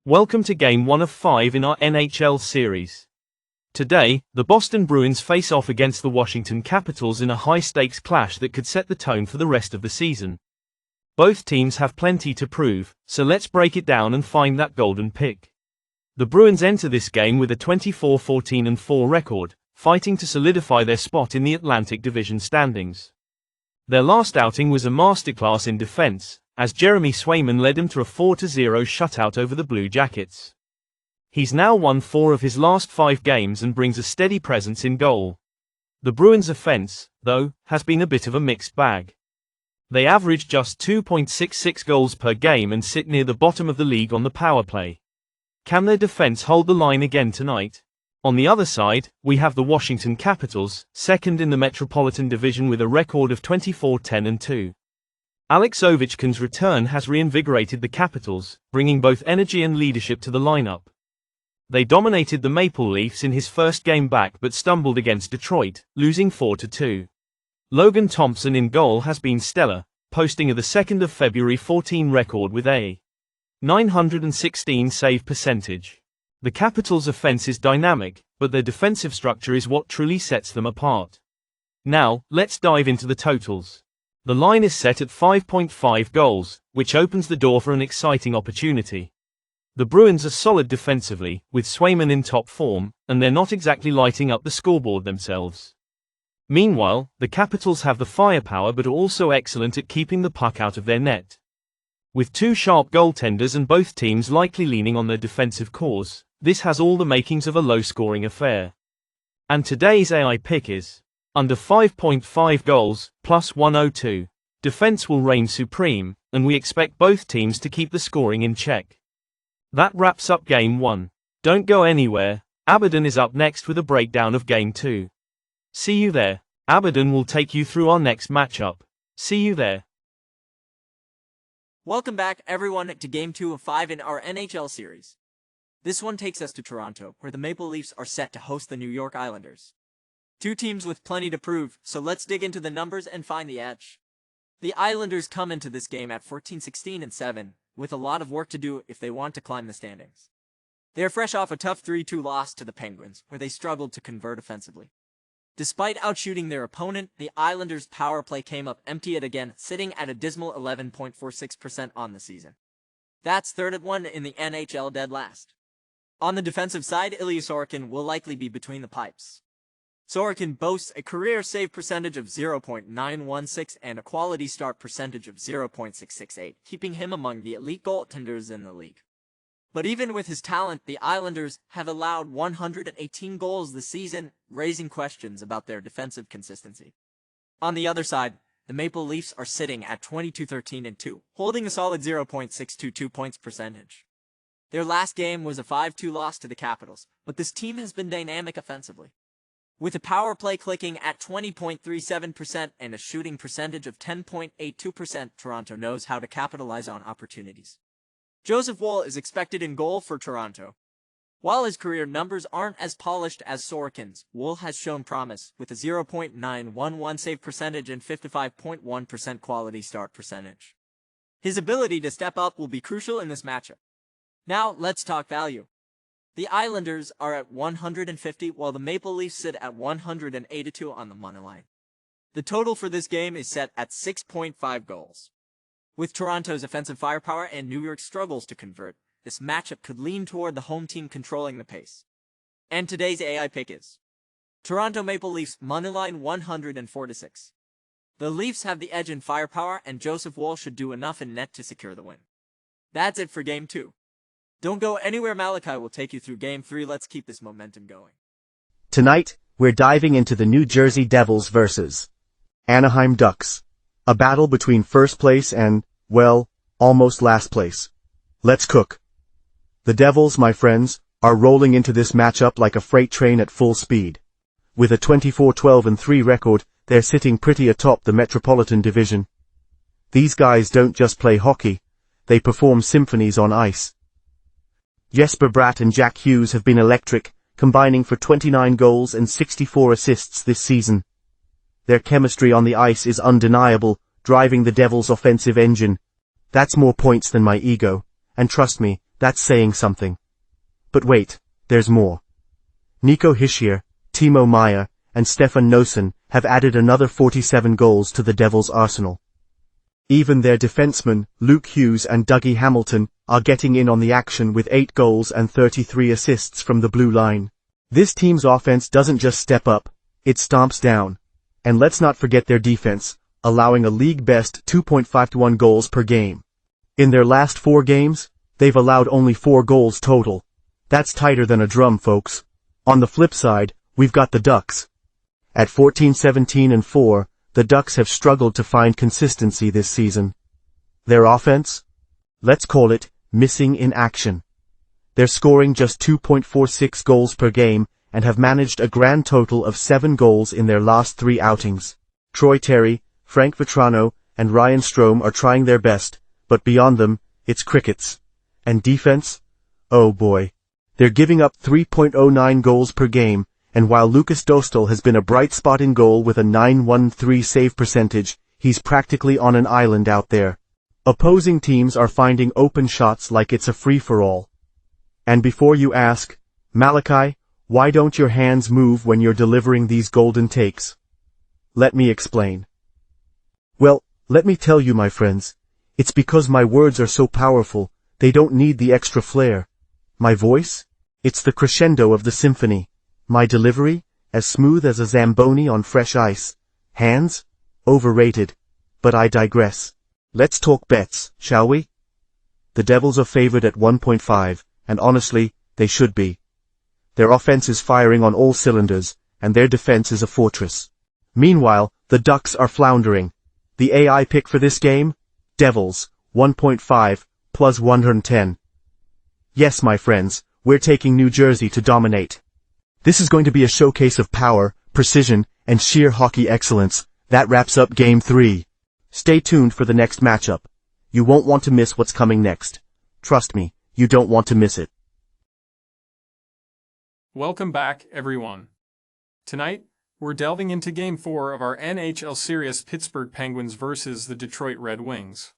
Welcome to Game 1 of 5 in our NHL series. Today, the Boston Bruins face off against the Washington Capitals in a high-stakes clash that could set the tone for the rest of the season. Both teams have plenty to prove, so let's break it down and find that golden pick. The Bruins enter this game with a 24-14-4 record, fighting to solidify their spot in the Atlantic Division standings. Their last outing was a masterclass in defense, as Jeremy Swayman led him to a 4-0 shutout over the Blue Jackets. He's now won 4 of his last 5 games and brings a steady presence in goal. The Bruins' offense, though, has been a bit of a mixed bag. They average just 2.66 goals per game and sit near the bottom of the league on the power play. Can their defense hold the line again tonight? On the other side, we have the Washington Capitals, second in the Metropolitan Division with a record of 24-10-2. Alex Ovechkin's return has reinvigorated the Capitals, bringing both energy and leadership to the lineup. They dominated the Maple Leafs in his first game back but stumbled against Detroit, losing 4-2. Logan Thompson in goal has been stellar, posting a 2nd of February 14 record with a .916 save percentage. The Capitals' offense is dynamic, but their defensive structure is what truly sets them apart. Now, let's dive into the totals. The line is set at 5.5 goals, which opens the door for an exciting opportunity. The Bruins are solid defensively, with Swayman in top form, and they're not exactly lighting up the scoreboard themselves. Meanwhile, the Capitals have the firepower but are also excellent at keeping the puck out of their net. With 2 sharp goaltenders and both teams likely leaning on their defensive cores, this has all the makings of a low-scoring affair. And today's AI pick is under 5.5 goals, plus 102. Defense will reign supreme, and we expect both teams to keep the scoring in check. That wraps up Game 1. Don't go anywhere, Abaddon is up next with a breakdown of Game 2. See you there. Abaddon will take you through our next matchup. See you there. Welcome back, everyone, to Game 2 of 5 in our NHL series. This one takes us to Toronto, where the Maple Leafs are set to host the New York Islanders. 2 teams with plenty to prove, so let's dig into the numbers and find the edge. The Islanders come into this game at 14-16-7, with a lot of work to do if they want to climb the standings. They are fresh off a tough 3-2 loss to the Penguins, where they struggled to convert offensively. Despite outshooting their opponent, the Islanders' power play came up empty yet again, sitting at a dismal 11.46% on the season. That's 3rd at 1 in the NHL, dead last. On the defensive side, Ilya Sorokin will likely be between the pipes. Sorokin boasts a career save percentage of 0.916 and a quality start percentage of 0.668, keeping him among the elite goaltenders in the league. But even with his talent, the Islanders have allowed 118 goals this season, raising questions about their defensive consistency. On the other side, the Maple Leafs are sitting at 22-13-2, holding a solid 0.622 points percentage. Their last game was a 5-2 loss to the Capitals, but this team has been dynamic offensively. With a power play clicking at 20.37% and a shooting percentage of 10.82%, Toronto knows how to capitalize on opportunities. Joseph Woll is expected in goal for Toronto. While his career numbers aren't as polished as Sorokin's, Woll has shown promise with a 0.911 save percentage and 55.1% quality start percentage. His ability to step up will be crucial in this matchup. Now, let's talk value. The Islanders are at 150 while the Maple Leafs sit at 182 on the money line. The total for this game is set at 6.5 goals. With Toronto's offensive firepower and New York's struggles to convert, this matchup could lean toward the home team controlling the pace. And today's AI pick is Toronto Maple Leafs moneyline 146. The Leafs have the edge in firepower and Joseph Woll should do enough in net to secure the win. That's it for Game 2. Don't go anywhere, Malachi will take you through Game 3. Let's keep this momentum going. Tonight, we're diving into the New Jersey Devils versus Anaheim Ducks. A battle between first place and, well, almost last place. Let's cook. The Devils, my friends, are rolling into this matchup like a freight train at full speed. With a 24-12-3 record, they're sitting pretty atop the Metropolitan Division. These guys don't just play hockey, they perform symphonies on ice. Jesper Bratt and Jack Hughes have been electric, combining for 29 goals and 64 assists this season. Their chemistry on the ice is undeniable, driving the Devils' offensive engine. That's more points than my ego, and trust me, That's saying something. But wait, there's more. Nico Hischier, Timo Meier, and Stefan Noesen have added another 47 goals to the Devils' arsenal. Even their defensemen, Luke Hughes and Dougie Hamilton, are getting in on the action with 8 goals and 33 assists from the blue line. This team's offense doesn't just step up, it stomps down. And let's not forget their defense, allowing a league-best 2.51 goals per game. In their last 4 games, they've allowed only 4 goals total. That's tighter than a drum, folks. On the flip side, we've got the Ducks. At 14-17-4, the Ducks have struggled to find consistency this season. Their offense? Let's call it missing in action. They're scoring just 2.46 goals per game and have managed a grand total of 7 goals in their last 3 outings. Troy Terry, Frank Vetrano, and Ryan Strome are trying their best, but beyond them, it's crickets. And defense? Oh boy. They're giving up 3.09 goals per game, and while Lucas Dostal has been a bright spot in goal with a .913 save percentage, he's practically on an island out there. Opposing teams are finding open shots like it's a free-for-all. And before you ask, Malachi, why don't your hands move when you're delivering these golden takes? Let me explain. Well, let me tell you, my friends, it's because my words are so powerful, they don't need the extra flair. My voice? It's the crescendo of the symphony. My delivery? As smooth as a Zamboni on fresh ice. Hands? Overrated. But I digress. Let's talk bets, shall we? The Devils are favored at 1.5, and honestly, they should be. Their offense is firing on all cylinders, and their defense is a fortress. Meanwhile, the Ducks are floundering. The AI pick for this game? Devils, 1.5, plus 110. Yes, my friends, we're taking New Jersey to dominate. This is going to be a showcase of power, precision, and sheer hockey excellence. That wraps up Game 3. Stay tuned for the next matchup. You won't want to miss what's coming next. Trust me, you don't want to miss it. Welcome back, everyone. Tonight, we're delving into Game 4 of our NHL series, Pittsburgh Penguins versus the Detroit Red Wings.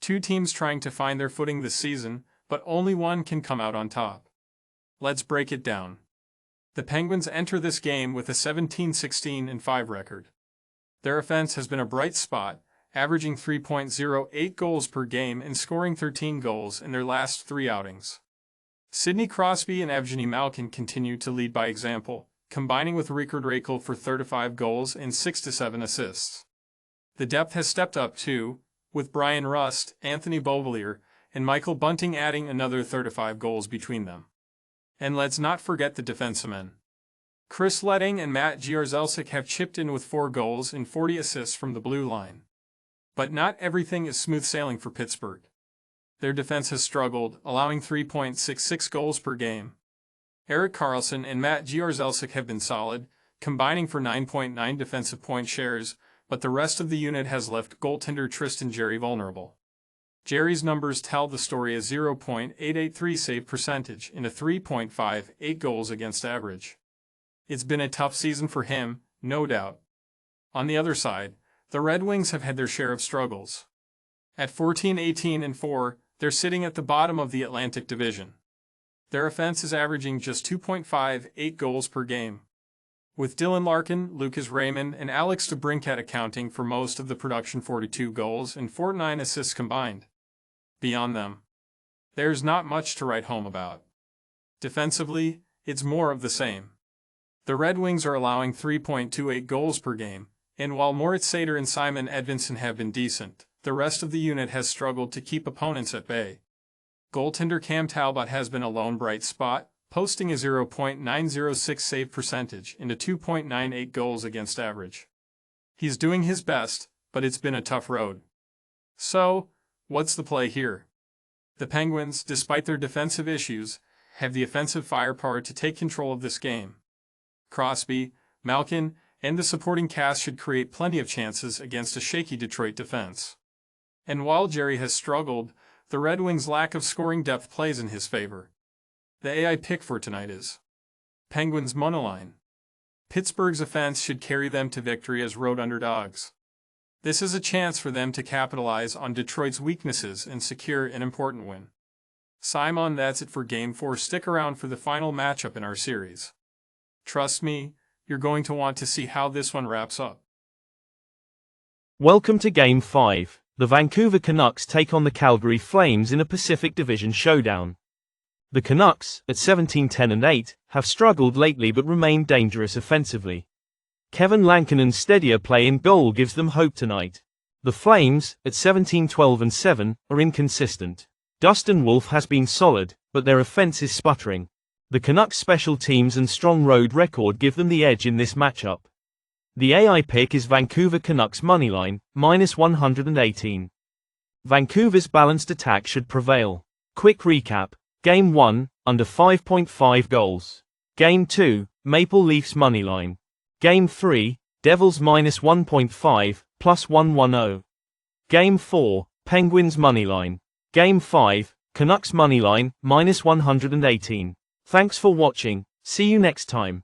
2 teams trying to find their footing this season, but only one can come out on top. Let's break it down. The Penguins enter this game with a 17-16-5 record. Their offense has been a bright spot, averaging 3.08 goals per game and scoring 13 goals in their last 3 outings. Sidney Crosby and Evgeny Malkin continue to lead by example, combining with Rickard Rakell for 35 goals and 6-7 assists. The depth has stepped up too, with Brian Rust, Anthony Beauvillier, and Michael Bunting adding another 35 goals between them. And let's not forget the defensemen. Chris Letting and Matt Gierzelczyk have chipped in with 4 goals and 40 assists from the blue line. But not everything is smooth sailing for Pittsburgh. Their defense has struggled, allowing 3.66 goals per game. Erik Karlsson and Matt Gierzelczyk have been solid, combining for 9.9 defensive point shares, but the rest of the unit has left goaltender Tristan Jarry vulnerable. Jarry's numbers tell the story: a 0.883 save percentage and a 3.58 goals against average. It's been a tough season for him, no doubt. On the other side, the Red Wings have had their share of struggles. At 14-18-4, they're sitting at the bottom of the Atlantic Division. Their offense is averaging just 2.58 goals per game, with Dylan Larkin, Lucas Raymond, and Alex DeBrincat accounting for most of the production, 42 goals and 49 assists combined. Beyond them, there's not much to write home about. Defensively, it's more of the same. The Red Wings are allowing 3.28 goals per game, and while Moritz Seider and Simon Edvinsson have been decent, the rest of the unit has struggled to keep opponents at bay. Goaltender Cam Talbot has been a lone bright spot, posting a 0.906 save percentage and a 2.98 goals against average. He's doing his best, but it's been a tough road. So, what's the play here? The Penguins, despite their defensive issues, have the offensive firepower to take control of this game. Crosby, Malkin, and the supporting cast should create plenty of chances against a shaky Detroit defense. And while Jarry has struggled, the Red Wings' lack of scoring depth plays in his favor. The AI pick for tonight is Penguins moneyline. Pittsburgh's offense should carry them to victory as road underdogs. This is a chance for them to capitalize on Detroit's weaknesses and secure an important win. Simon, that's it for Game 4. Stick around for the final matchup in our series. Trust me, you're going to want to see how this one wraps up. Welcome to Game 5. The Vancouver Canucks take on the Calgary Flames in a Pacific Division showdown. The Canucks, at 17-10-8, have struggled lately but remain dangerous offensively. Kevin Lankinen's steadier play in goal gives them hope tonight. The Flames, at 17-12-7, are inconsistent. Dustin Wolf has been solid, but their offense is sputtering. The Canucks' special teams and strong road record give them the edge in this matchup. The AI pick is Vancouver Canucks moneyline, -118. Vancouver's balanced attack should prevail. Quick recap. Game 1, under 5.5 goals. Game 2, Maple Leafs moneyline. Game 3, Devils -1.5, +110. Game 4, Penguins moneyline. Game 5, Canucks moneyline, -118. Thanks for watching, see you next time.